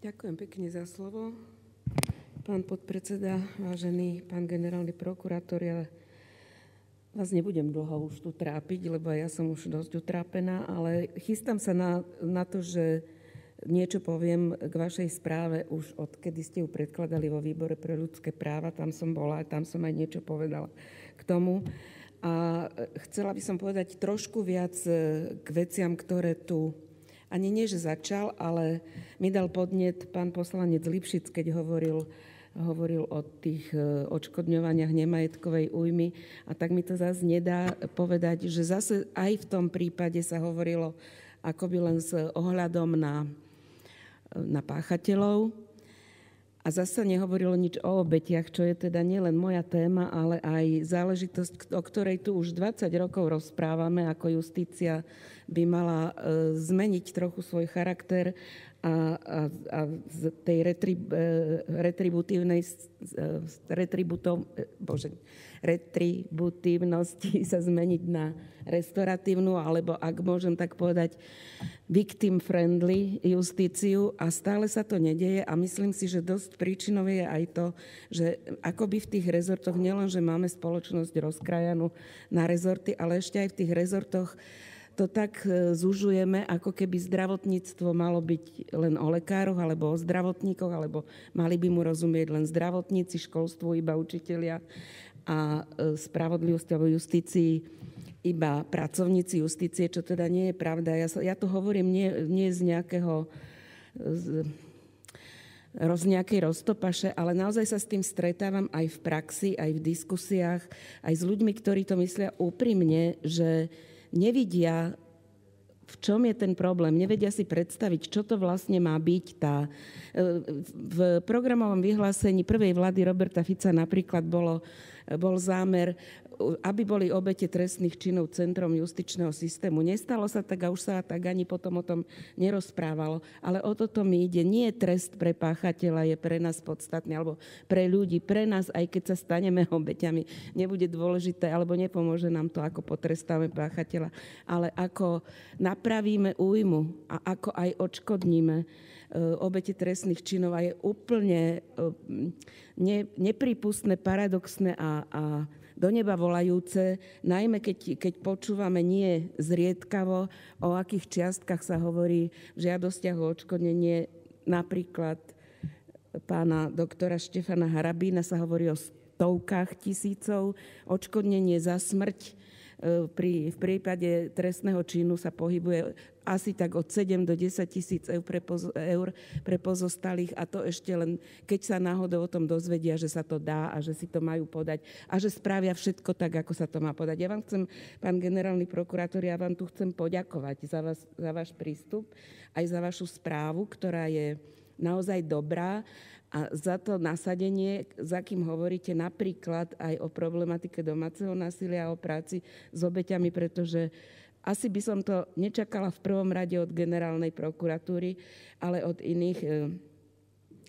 Ďakujem pekne za slovo. Pán podpredseda, vážený pán generálny prokurátor, ja vás nebudem dlho už tu trápiť, lebo ja som už dosť utrápená, ale chystám sa na to, že niečo poviem k vašej správe už odkedy ste ju predkladali vo výbore pre ľudské práva. Tam som bola, tam som aj niečo povedala k tomu. A chcela by som povedať trošku viac k veciam, ktoré tu ani nie, že začal, ale mi dal podnet pán poslanec Lipšic, keď hovoril o tých odškodňovaniach nemajetkovej újmy. A tak mi to zase nedá povedať, že zase aj v tom prípade sa hovorilo akoby len s ohľadom na páchateľov. A zasa nehovorilo nič o obetiach, čo je teda nielen moja téma, ale aj záležitosť, o ktorej tu už 20 rokov rozprávame, ako justícia by mala zmeniť trochu svoj charakter a z tej retributívnosti sa zmeniť na restoratívnu, alebo ak môžem tak povedať, victim-friendly justíciu, a stále sa to nedeje a myslím si, že dosť príčinou je aj to, že akoby v tých rezortoch nielenže máme spoločnosť rozkrajanú na rezorty, ale ešte aj v tých rezortoch to tak zužujeme, ako keby zdravotníctvo malo byť len o lekároch alebo o zdravotníkoch, alebo mali by mu rozumieť len zdravotníci, školstvu iba učitelia a spravodlivosti alebo justícii iba pracovníci justície, čo teda nie je pravda. Ja to hovorím nie z nejakej roztopaše, ale naozaj sa s tým stretávam aj v praxi, aj v diskusiách, aj s ľuďmi, ktorí to myslia úprimne, že nevidia, v čom je ten problém, nevedia si predstaviť, čo to vlastne má byť. V programovom vyhlásení prvej vlády Roberta Fica napríklad bol zámer, aby boli obete trestných činov centrom justičného systému. Nestalo sa tak a už sa tak ani potom o tom nerozprávalo. Ale o toto mi ide. Nie trest pre páchateľa je pre nás podstatný, alebo pre ľudí, pre nás, aj keď sa staneme obeťami, nebude dôležité, alebo nepomôže nám to, ako potrestáme páchateľa, ale ako napravíme újmu a ako aj odškodníme obete trestných činov. A je úplne neprípustné, paradoxné a do neba volajúce, najmä keď počúvame nie zriedkavo, o akých čiastkách sa hovorí v žiadostiach o odškodnenie. Napríklad pána doktora Štefana Harabína sa hovorí o stovkách tisícov, odškodnenie za smrť v prípade trestného činu sa pohybuje asi tak od 7 do 10 tisíc eur pre pozostalých, a to ešte len, keď sa náhodou o tom dozvedia, že sa to dá a že si to majú podať a že spravia všetko tak, ako sa to má podať. Ja vám chcem, pán generálny prokurátor, ja vám tu chcem poďakovať za váš prístup, aj za vašu správu, ktorá je naozaj dobrá, a za to nasadenie, za kým hovoríte napríklad aj o problematike domáceho násilia a o práci s obeťami, pretože asi by som to nečakala v prvom rade od generálnej prokuratúry, ale od iných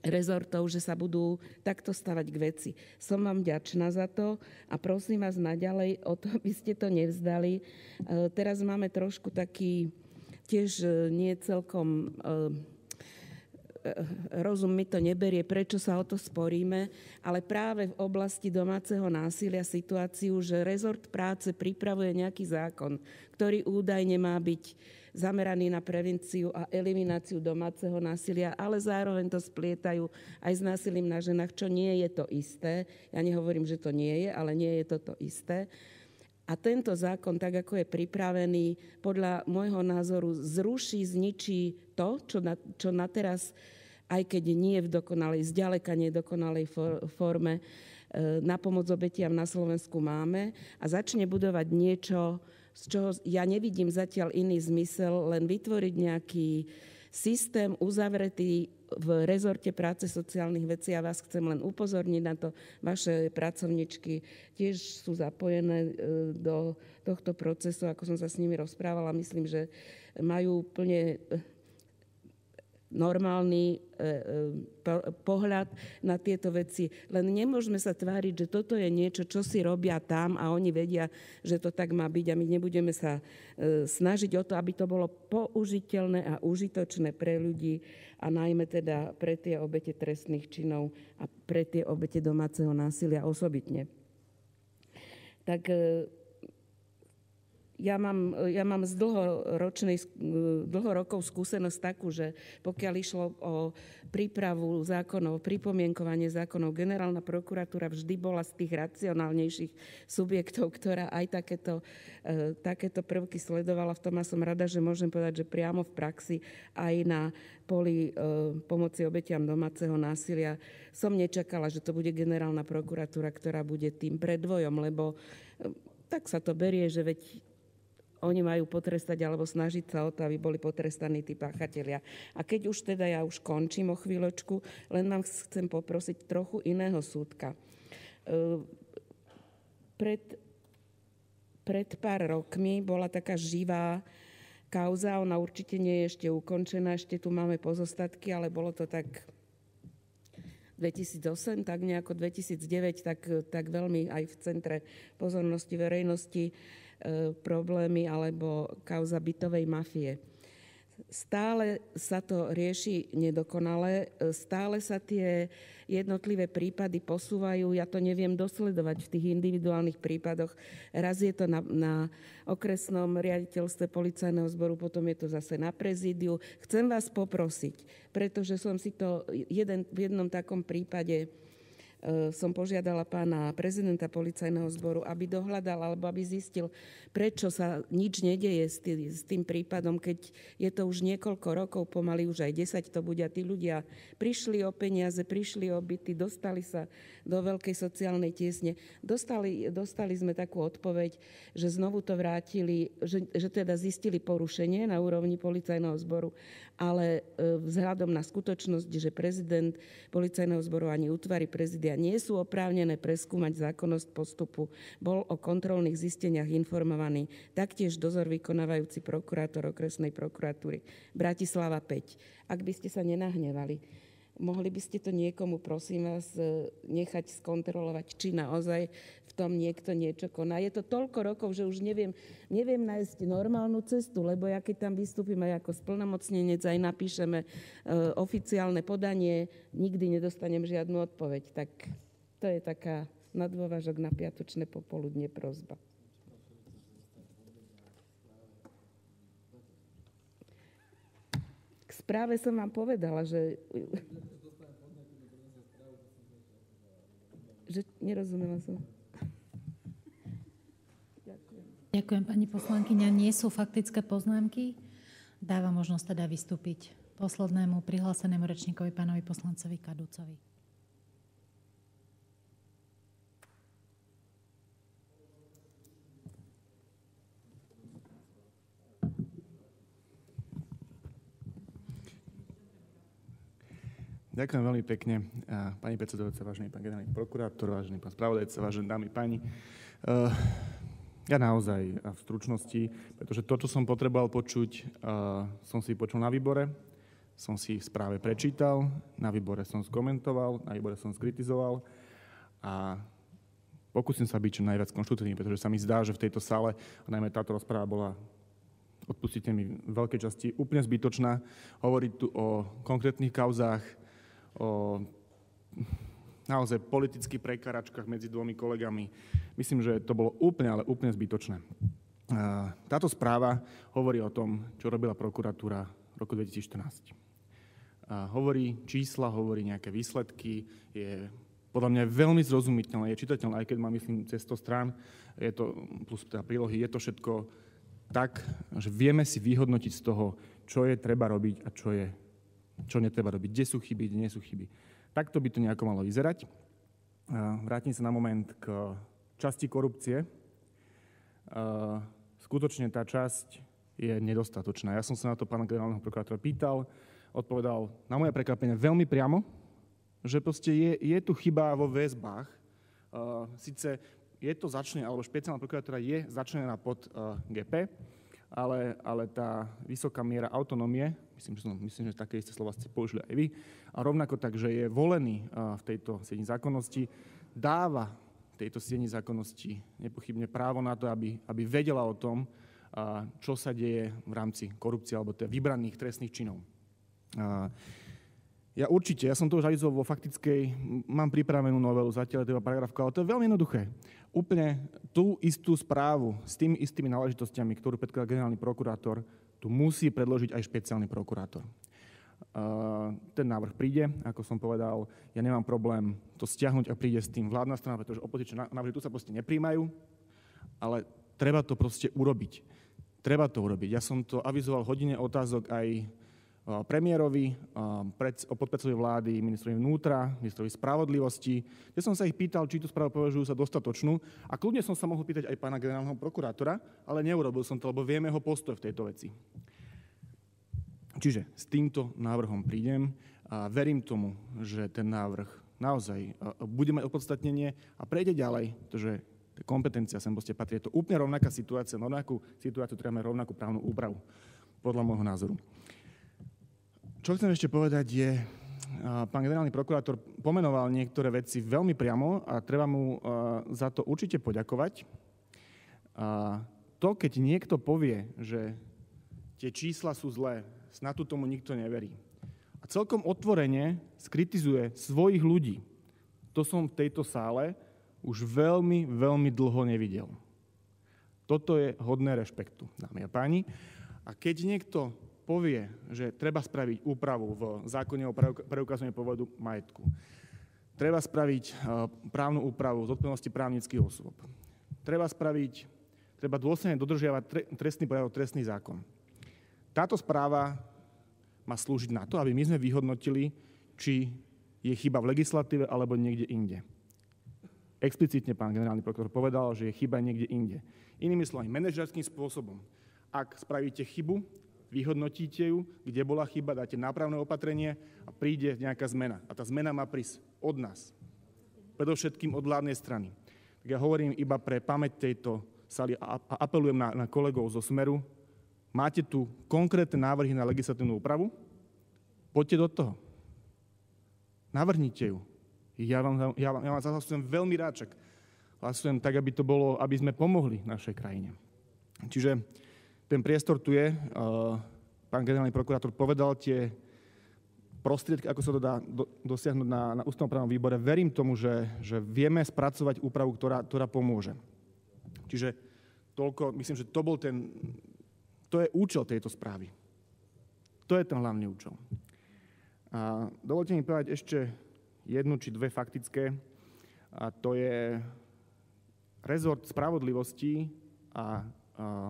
rezortov, že sa budú takto stavať k veci. Som vám vďačná za to a prosím vás naďalej o to, aby ste to nevzdali. Teraz máme trošku taký, tiež nie celkom rozum mi to neberie, prečo sa o to sporíme, ale práve v oblasti domáceho násilia situáciu, že rezort práce pripravuje nejaký zákon, ktorý údajne má byť zameraný na prevenciu a elimináciu domáceho násilia, ale zároveň to splietajú aj s násilím na ženách, čo nie je to isté. Ja nehovorím, že to nie je, ale nie je to isté. A tento zákon, tak ako je pripravený, podľa môjho názoru zničí to, čo na teraz, aj keď nie v dokonalej, zďaleka nedokonalej forme, na pomoc obetiam na Slovensku máme, a začne budovať niečo, z čoho ja nevidím zatiaľ iný zmysel, len vytvoriť nejaký systém uzavretý v rezorte práce sociálnych vecí. Ja vás chcem len upozorniť na to, vaše pracovničky tiež sú zapojené do tohto procesu, ako som sa s nimi rozprávala. Myslím, že majú plne normálny pohľad na tieto veci. Len nemôžeme sa tváriť, že toto je niečo, čo si robia tam a oni vedia, že to tak má byť a my nebudeme sa snažiť o to, aby to bolo použiteľné a užitočné pre ľudí a najmä teda pre tie obete trestných činov a pre tie obete domáceho násilia osobitne. Tak ja mám z dlho rokov skúsenosť takú, že pokiaľ išlo o prípravu zákonov, pripomienkovanie zákonov, generálna prokuratúra vždy bola z tých racionálnejších subjektov, ktorá aj takéto prvky sledovala. V tom a som rada, že môžem povedať, že priamo v praxi aj na poli pomoci obetiam domáceho násilia som nečakala, že to bude generálna prokuratúra, ktorá bude tým predvojom, lebo tak sa to berie, že veď oni majú potrestať alebo snažiť sa o to, aby boli potrestaní tí páchatelia. A keď už teda ja už končím o chvíľočku, len vám chcem poprosiť trochu iného súdka. Pred pár rokmi bola taká živá kauza, ona určite nie je ešte ukončená, ešte tu máme pozostatky, ale bolo to tak 2008, tak nejako 2009, tak veľmi aj v centre pozornosti verejnosti problémy alebo kauza bytovej mafie. Stále sa to rieši nedokonale, stále sa tie jednotlivé prípady posúvajú, ja to neviem dosledovať v tých individuálnych prípadoch. Raz je to na okresnom riaditeľstve policajného zboru, potom je to zase na prezídiu. Chcem vás poprosiť, pretože som si to v jednom takom prípade som požiadala pána prezidenta policajného zboru, aby dohľadal alebo aby zistil, prečo sa nič nedeje s tým prípadom, keď je to už niekoľko rokov, pomaly už aj 10 to bude a tí ľudia prišli o peniaze, prišli o byty, dostali sa do veľkej sociálnej tiesne. Dostali sme takú odpoveď, že znovu to vrátili, že teda zistili porušenie na úrovni policajného zboru, ale vzhľadom na skutočnosť, že prezident policajného zboru ani útvary prezidia nie sú oprávnené preskúmať zákonnosť postupu, bol o kontrolných zisteniach informovaný taktiež dozor vykonávajúci prokurátor okresnej prokuratúry Bratislava 5. Ak by ste sa nenahnevali, mohli by ste to niekomu, prosím vás, nechať skontrolovať, či naozaj v tom niekto niečo koná. Je to toľko rokov, že už neviem nájsť normálnu cestu, lebo ja keď tam vystúpim aj ako splnomocnenec, aj napíšeme oficiálne podanie, nikdy nedostanem žiadnu odpoveď. Tak to je taká nadôvažok na piatočné popoludne prosba. K správe som vám povedala, že nerozumela som. Ďakujem, pani poslankyňa. Nie sú faktické poznámky. Dávam možnosť teda vystúpiť poslednému prihlásenému rečníkovi, pánovi poslancovi Kadúcovi. Ďakujem veľmi pekne, pani predsedajúca, vážený pán generálny prokurátor, vážený pán spravodajca, vážené dámy, páni. Ja naozaj v stručnosti, pretože to, čo som potreboval počuť, som si počul na výbore, som si v správe prečítal, na výbore som skomentoval, na výbore som skritizoval a pokúsim sa byť čo najviac konštruktívny, pretože sa mi zdá, že v tejto sále, a najmä táto rozpráva bola, odpustite mi, v veľkej časti úplne zbytočná. Hovoriť tu o konkrétnych kauzách, o naozaj politických prekáračkách medzi dvomi kolegami. Myslím, že to bolo úplne, ale úplne zbytočné. Táto správa hovorí o tom, čo robila prokuratúra v roku 2014. Hovorí čísla, hovorí nejaké výsledky, je podľa mňa veľmi zrozumiteľné, je čitateľné, aj keď má, myslím, cez 100 strán, je to, plus teda prílohy, je to všetko tak, že vieme si vyhodnotiť z toho, čo je treba robiť a čo netreba robiť, kde sú chyby, kde nie sú chyby. Takto by to nejako malo vyzerať. Vrátim sa na moment k časti korupcie. Skutočne tá časť je nedostatočná. Ja som sa na to pána generálneho prokurátora pýtal, odpovedal na moje prekvapenie veľmi priamo, že proste je tu chyba vo väzbách. Sice je to začlenené, alebo špeciálna prokuratúra je začlenená pod GP, ale tá vysoká miera autonómie, myslím, že také isté slova ste použili aj vy, a rovnako tak, že je volený v tejto sieni zákonnosti, dáva tejto sieni zákonnosti nepochybne právo na to, aby vedela o tom, čo sa deje v rámci korupcie alebo teda vybraných trestných činov. Ja som to už avizoval vo faktickej, mám pripravenú novelu, zatiaľ je to paragrafka, ale to je veľmi jednoduché. Úplne tú istú správu s tými istými náležitosťami, ktorú predkladá generálny prokurátor, tu musí predložiť aj špeciálny prokurátor. Ten návrh príde, ako som povedal, ja nemám problém to stiahnuť a príde s tým vládna strana, pretože opozičné návrhy tu sa proste nepríjmajú, ale treba to proste urobiť. Ja som to avizoval hodine otázok aj premiérovi, podpredsedovi vlády, ministrovi vnútra, ministrovi spravodlivosti, kde som sa ich pýtal, či tú správu považujú za dostatočnú a kľudne som sa mohol pýtať aj pána generálneho prokurátora, ale neurobil som to, lebo vieme jeho postoj v tejto veci. Čiže s týmto návrhom prídem a verím tomu, že ten návrh naozaj bude mať opodstatnenie a prejde ďalej, pretože kompetencia sem proste patrí. Je to úplne rovnaká situácia, treba mať rovnakú právnu úpravu, podľa môjho názoru. Čo chcem ešte povedať je, pán generálny prokurátor pomenoval niektoré veci veľmi priamo a treba mu za to určite poďakovať. To, keď niekto povie, že tie čísla sú zlé, snad tu tomu nikto neverí. A celkom otvorene skritizuje svojich ľudí. To som v tejto sále už veľmi, veľmi dlho nevidel. Toto je hodné rešpektu, dámy a páni. A keď niekto povie, že treba spraviť úpravu v zákone o preukazovaní pôvodu majetku, treba spraviť právnu úpravu zodpovednosti právnických osôb, treba dôsledne dodržiavať trestný poriadok, trestný zákon. Táto správa má slúžiť na to, aby my sme vyhodnotili, či je chyba v legislatíve alebo niekde inde. Explicitne pán generálny prokurátor povedal, že je chyba niekde inde. Inými slovami, manažerským spôsobom. Ak spravíte chybu, vyhodnotíte ju, kde bola chyba, dáte nápravné opatrenie a príde nejaká zmena. A tá zmena má prísť od nás. Predovšetkým od vládnej strany. Tak ja hovorím iba pre pamäť tejto sály a apelujem na kolegov zo Smeru. Máte tu konkrétne návrhy na legislatívnu úpravu? Poďte do toho. Navrhnite ju. Ja vám zahlasujem veľmi rád, čak hlasujem tak, aby to bolo, aby sme pomohli našej krajine. Čiže ten priestor tu je. Pán generálny prokurátor povedal tie prostriedky, ako sa to dá dosiahnuť na ústavnoprávnom výbore. Verím tomu, že vieme spracovať úpravu, ktorá pomôže. Čiže toľko, myslím, že to je účel tejto správy. To je ten hlavný účel. A dovolte mi povedať ešte jednu či dve faktické. A to je rezort spravodlivosti a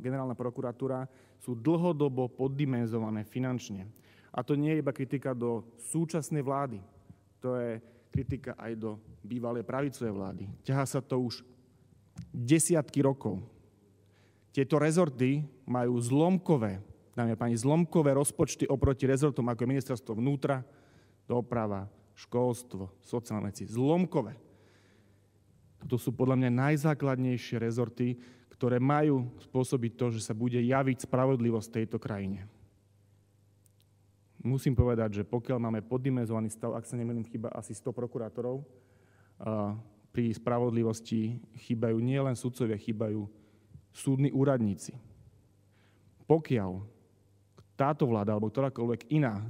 generálna prokuratúra sú dlhodobo poddimenzované finančne. A to nie je iba kritika do súčasnej vlády. To je kritika aj do bývalej pravicovej vlády. ťahá sa to už desiatky rokov. Tieto rezorty majú dámy a páni, zlomkové rozpočty oproti rezortom ako je ministerstvo vnútra, doprava, školstvo, sociálne veci. Zlomkové. To sú podľa mňa najzákladnejšie rezorty, ktoré majú spôsobiť to, že sa bude javiť spravodlivosť v tejto krajine. Musím povedať, že pokiaľ máme poddimenzovaný stav, ak sa nemýlim, chýba asi 100 prokurátorov, pri spravodlivosti chýbajú nielen sudcovia, chýbajú súdni úradníci. Pokiaľ táto vláda alebo ktorákoľvek iná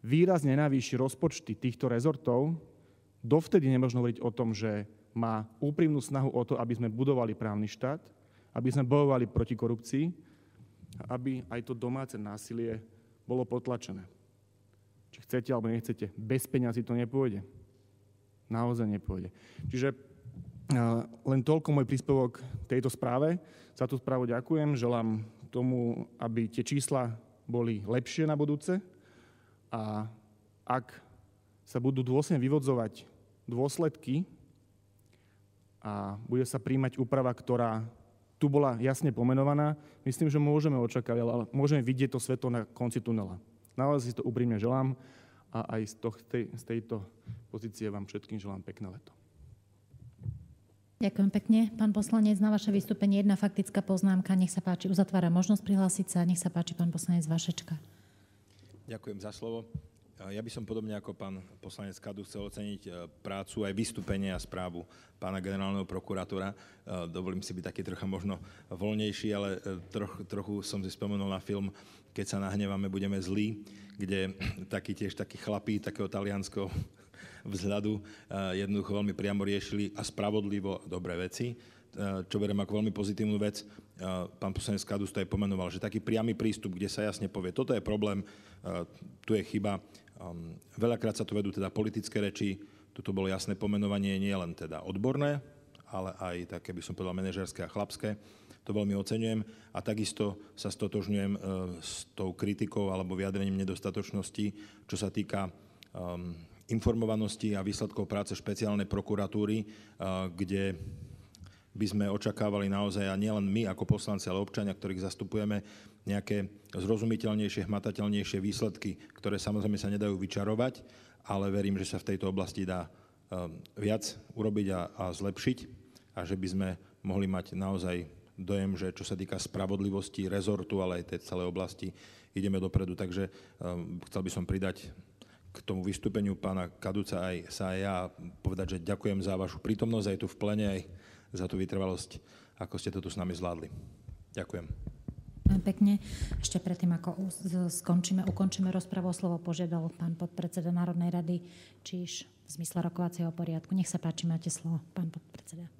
výrazne navýši rozpočty týchto rezortov, dovtedy nemožno hovoriť o tom, že má úprimnú snahu o to, aby sme budovali právny štát, aby sme bojovali proti korupcii, aby aj to domáce násilie bolo potlačené. Či chcete alebo nechcete, bez peňazí to nepôjde. Naozaj nepôjde. Čiže len toľko môj príspevok tejto správe. Za tú správu ďakujem, želám tomu, aby tie čísla boli lepšie na budúce a ak sa budú dôsledne vyvodzovať dôsledky a bude sa príjmať úprava, ktorá tu bola jasne pomenovaná, myslím, že môžeme očakávať, ale môžeme vidieť to svetlo na konci tunela. Naozaj si to úprimne želám a aj z tejto pozície vám všetkým želám pekné leto. Ďakujem pekne. Pán poslanec, na vaše vystúpenie jedna faktická poznámka. Nech sa páči, uzatvára možnosť prihlásiť sa. Nech sa páči, pán poslanec Vašečka. Ďakujem za slovo. Ja by som podobne ako pán poslanec Kadu chcel oceniť prácu aj vystúpenie a správu pána generálneho prokurátora. Dovolím si byť taký trocha možno voľnejší, ale trochu som si spomenul na film Keď sa nahneváme, budeme zlí, kde takí chlapí takého talianskeho vzhľadu jednoducho veľmi priamo riešili a spravodlivo dobré veci, čo beriem ako veľmi pozitívnu vec. Pán poslanec Kadus to aj pomenoval, že taký priamy prístup, kde sa jasne povie, toto je problém, tu je chyba. Veľakrát sa tu vedú teda politické reči, toto bolo jasné pomenovanie, nie len teda odborné, ale aj také, by som povedal, manažerské a chlapské. To veľmi oceňujem a takisto sa stotožňujem s tou kritikou alebo vyjadrením nedostatočnosti, čo sa týka informovanosti a výsledkov práce špeciálnej prokuratúry, kde by sme očakávali naozaj, a nielen my ako poslanci, ale občania, ktorých zastupujeme, nejaké zrozumiteľnejšie, hmatateľnejšie výsledky, ktoré samozrejme sa nedajú vyčarovať, ale verím, že sa v tejto oblasti dá viac urobiť a zlepšiť a že by sme mohli mať naozaj dojem, že čo sa týka spravodlivosti rezortu, ale aj tej celej oblasti, ideme dopredu. Takže chcel by som pridať k tomu vystúpeniu pána Kaduca aj sa ja povedať, že ďakujem za vašu prítomnosť aj tu v plene, aj za tú vytrvalosť, ako ste to tu s nami zvládli. Ďakujem. Pekne. Ešte predtým, ako ukončíme rozpravu, o slovo požiadal pán podpredseda Národnej rady Číš v zmysle rokovacieho poriadku. Nech sa páči, máte slovo, pán podpredseda.